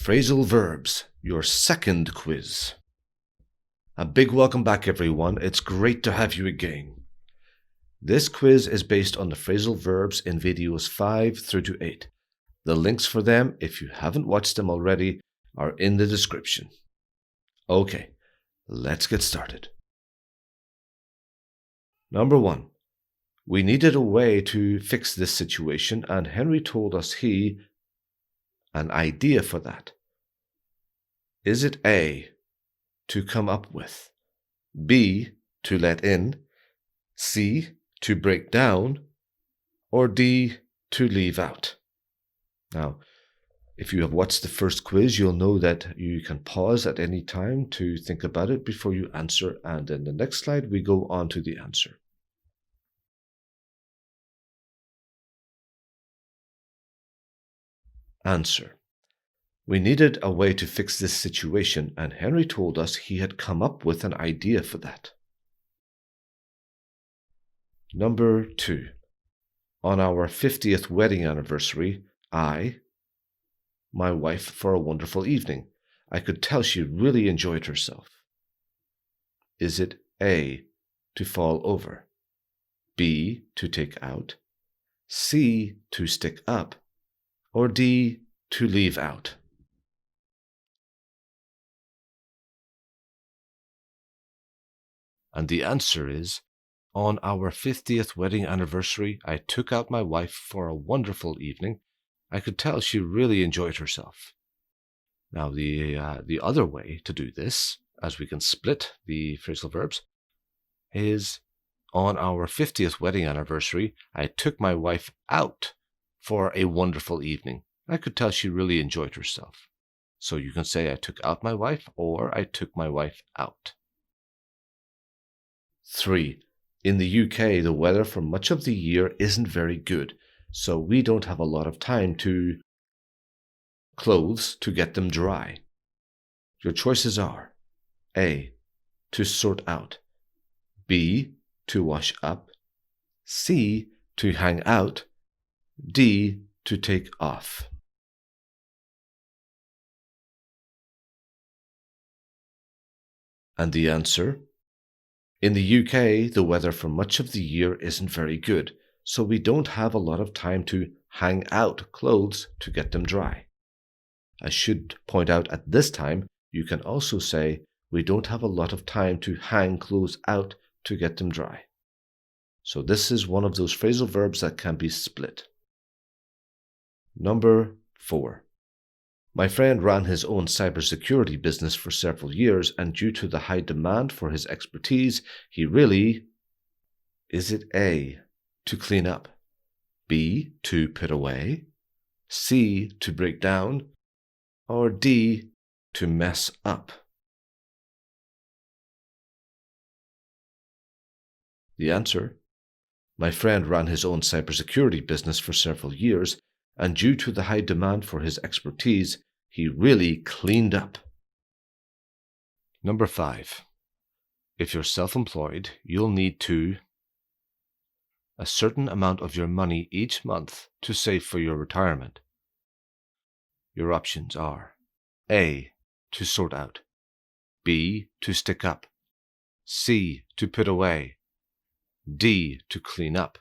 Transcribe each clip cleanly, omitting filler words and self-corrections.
Phrasal Verbs, your second quiz. A big welcome back, everyone. It's great to have you again. This quiz is based on the phrasal verbs in videos 5 through to 8. The links for them, if you haven't watched them already, are in the description. Okay, let's get started. Number 1. We needed a way to fix this situation, and Henry told us an idea for that. Is it A, to come up with, B, to let in, C, to break down, or D, to leave out? Now, if you have watched the first quiz, you'll know that you can pause at any time to think about it before you answer, and in the next slide we go on to the answer. Answer. We needed a way to fix this situation, and Henry told us he had come up with an idea for that. Number 2. On our 50th wedding anniversary, my wife, for a wonderful evening. I could tell she really enjoyed herself. Is it A, to fall over, B, to take out, C, to stick up, or D, to leave out? And the answer is, on our 50th wedding anniversary, I took out my wife for a wonderful evening. I could tell she really enjoyed herself. Now, the other way to do this, as we can split the phrasal verbs, is on our 50th wedding anniversary, I took my wife out for a wonderful evening. I could tell she really enjoyed herself. So you can say I took out my wife or I took my wife out. 3. In the UK, the weather for much of the year isn't very good, so we don't have a lot of time to clothes to get them dry. Your choices are A, to sort out, B, to wash up, C, to hang out, D, to take off. And the answer? In the UK, the weather for much of the year isn't very good, so we don't have a lot of time to hang out clothes to get them dry. I should point out at this time, you can also say we don't have a lot of time to hang clothes out to get them dry. So this is one of those phrasal verbs that can be split. Number 4. My friend ran his own cybersecurity business for several years, and due to the high demand for his expertise, he really... Is it A, to clean up, B, to put away, C, to break down, or D, to mess up? The answer: my friend ran his own cybersecurity business for several years, and due to the high demand for his expertise, he really cleaned up. Number 5. If you're self-employed, you'll need to a certain amount of your money each month to save for your retirement. Your options are A, to sort out, B, to stick up, C, to put away, D, to clean up.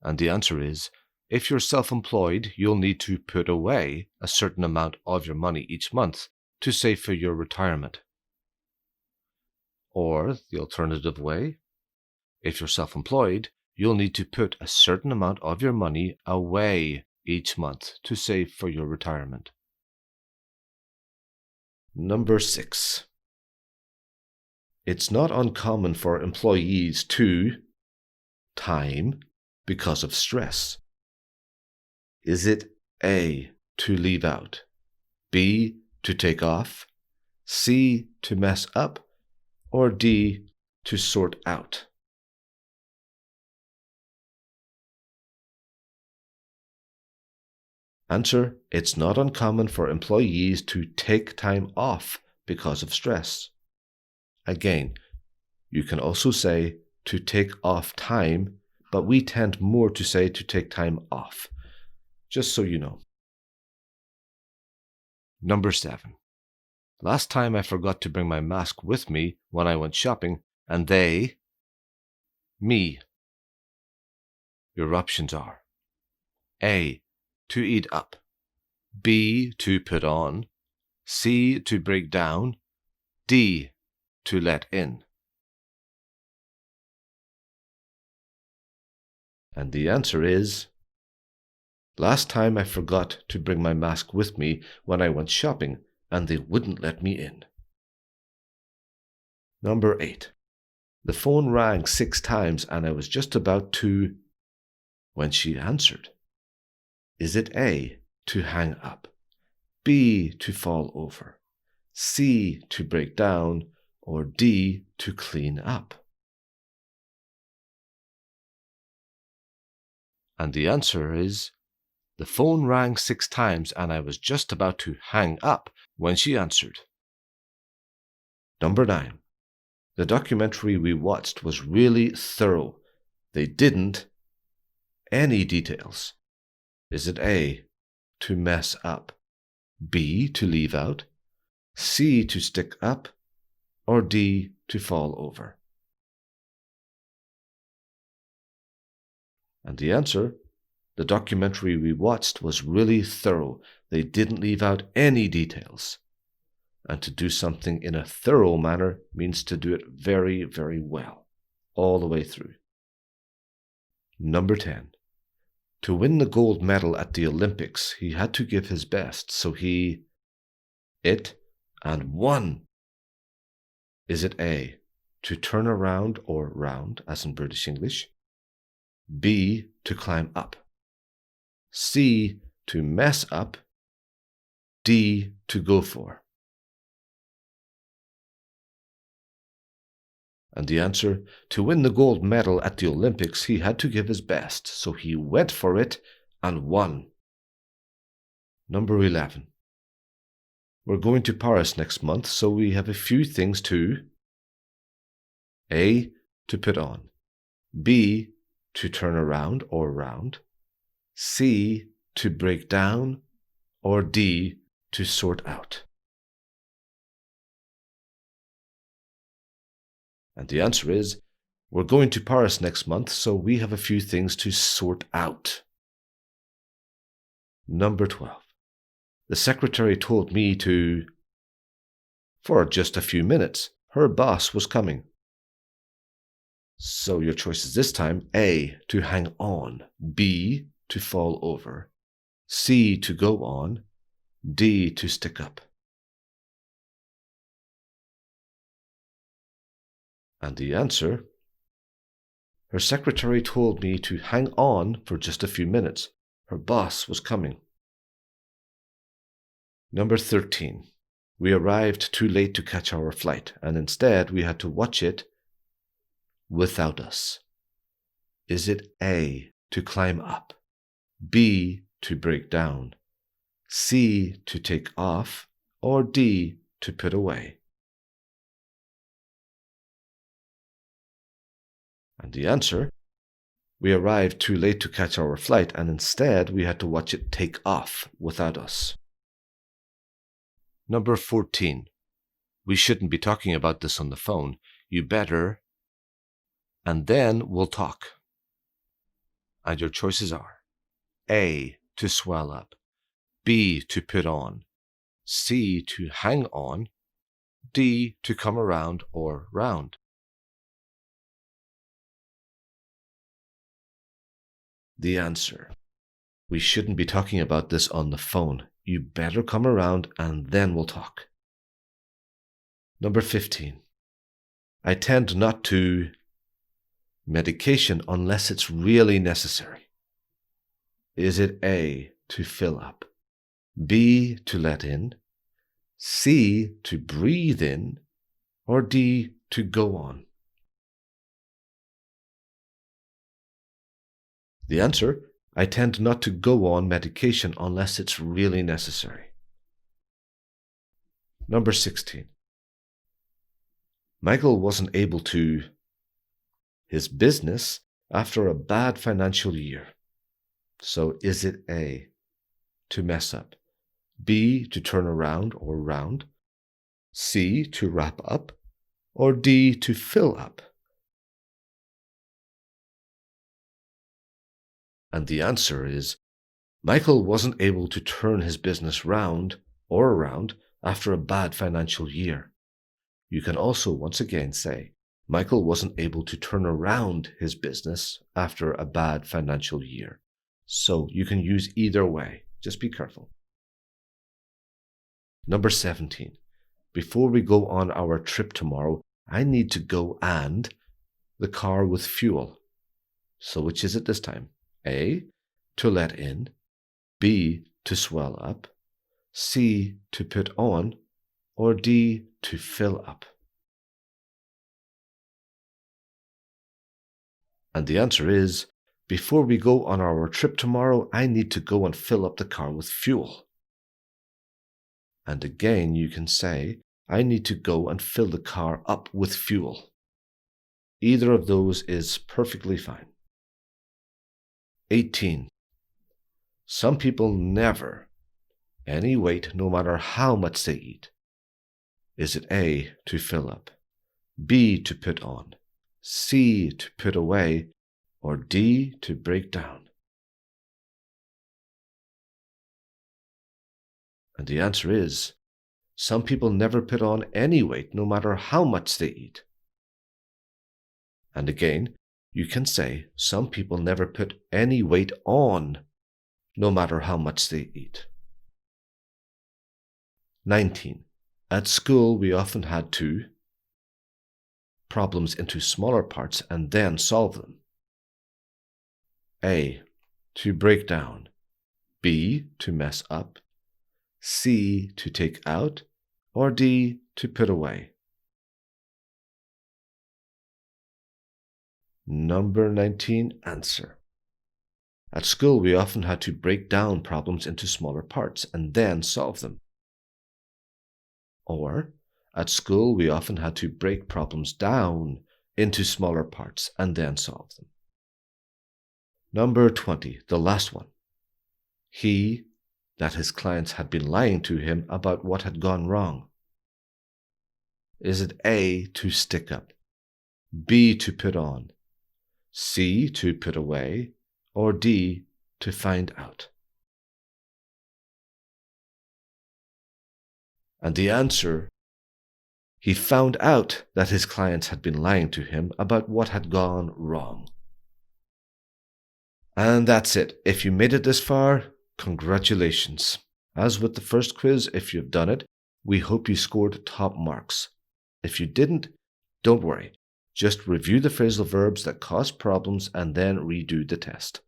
And the answer is, if you're self-employed, you'll need to put away a certain amount of your money each month to save for your retirement. Or, the alternative way, if you're self-employed, you'll need to put a certain amount of your money away each month to save for your retirement. Number 6. It's not uncommon for employees to time because of stress. Is it A, to leave out, B, to take off, C, to mess up, or D, to sort out? Answer: it's not uncommon for employees to take time off because of stress. Again, you can also say to take off time, but we tend more to say to take time off. just so you know. Number 7. Last time I forgot to bring my mask with me when I went shopping, and they, me. Your options are A, to eat up, B, to put on, C, to break down, D, to let in. And the answer is, last time I forgot to bring my mask with me when I went shopping, and they wouldn't let me in. Number 8. The phone rang 6 times and I was just about to, when she answered. Is it A, to hang up, B, to fall over, C, to break down, or D, to clean up? And the answer is, the phone rang 6 times and I was just about to hang up when she answered. Number 9. The documentary we watched was really thorough. They didn't any details. Is it A, to mess up, B, to leave out, C, to stick up, or D, to fall over? And the answer, the documentary we watched was really thorough. They didn't leave out any details. And to do something in a thorough manner means to do it very, very well, all the way through. Number 10. To win the gold medal at the Olympics, he had to give his best, so it and won. Is it A, to turn around or round, as in British English, B, to climb up, C, to mess up, D, to go for? And the answer, to win the gold medal at the Olympics, he had to give his best, so he went for it and won. Number 11. We're going to Paris next month, so we have a few things to A, to put on, B, to turn around or round, C, to break down, or D, to sort out. And the answer is, we're going to Paris next month, so we have a few things to sort out. Number 12. The secretary told me to, for just a few minutes, her boss was coming. So your choices this time, A, to hang on, B, to fall over, C, to go on, D, to stick up. And the answer, her secretary told me to hang on for just a few minutes. Her boss was coming. Number 13. We arrived too late to catch our flight, and instead we had to watch it without us. Is it A, to climb up, B, to break down, C, to take off, or D, to put away? And the answer, we arrived too late to catch our flight, and instead we had to watch it take off without us. Number 14. We shouldn't be talking about this on the phone. You better, and then we'll talk. And your choices are A, to swell up, B, to put on, C, to hang on, D, to come around or round. The answer, we shouldn't be talking about this on the phone. You better come around and then we'll talk. Number 15. I tend not to medication unless it's really necessary. Is it A, to fill up, B, to let in, C, to breathe in, or D, to go on? The answer, I tend not to go on medication unless it's really necessary. Number 16. Michael wasn't able to his business after a bad financial year. So is it A, to mess up, B, to turn around or round, C, to wrap up, or D, to fill up? And the answer is, Michael wasn't able to turn his business round or around after a bad financial year. You can also once again say, Michael wasn't able to turn around his business after a bad financial year. So you can use either way. Just be careful. Number 17. Before we go on our trip tomorrow, I need to go and the car with fuel. So which is it this time? A, to let in, B, to swell up, C, to put on, or D, to fill up? And the answer is, before we go on our trip tomorrow, I need to go and fill up the car with fuel. And again, you can say, I need to go and fill the car up with fuel. Either of those is perfectly fine. 18. Some people never any weight no matter how much they eat. Is it A, to fill up, B, to put on, C, to put away, or D, to break down? And the answer is, some people never put on any weight no matter how much they eat. And again, you can say, some people never put any weight on no matter how much they eat. 19. At school, we often had to problems into smaller parts and then solve them. A, to break down, B, to mess up, C, to take out, or D, to put away? Number 19, answer. At school, we often had to break down problems into smaller parts and then solve them. Or, at school, we often had to break problems down into smaller parts and then solve them. Number 20, the last one. He, that his clients had been lying to him about what had gone wrong. Is it A, to stick up, B, to put on, C, to put away, or D, to find out? And the answer, he found out that his clients had been lying to him about what had gone wrong. And that's it. If you made it this far, congratulations. As with the first quiz, if you've done it, we hope you scored top marks. If you didn't, don't worry. Just review the phrasal verbs that cause problems and then redo the test.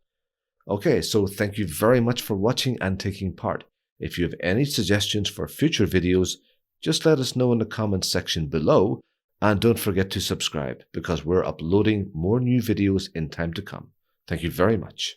Okay, so thank you very much for watching and taking part. If you have any suggestions for future videos, just let us know in the comments section below, and don't forget to subscribe because we're uploading more new videos in time to come. Thank you very much.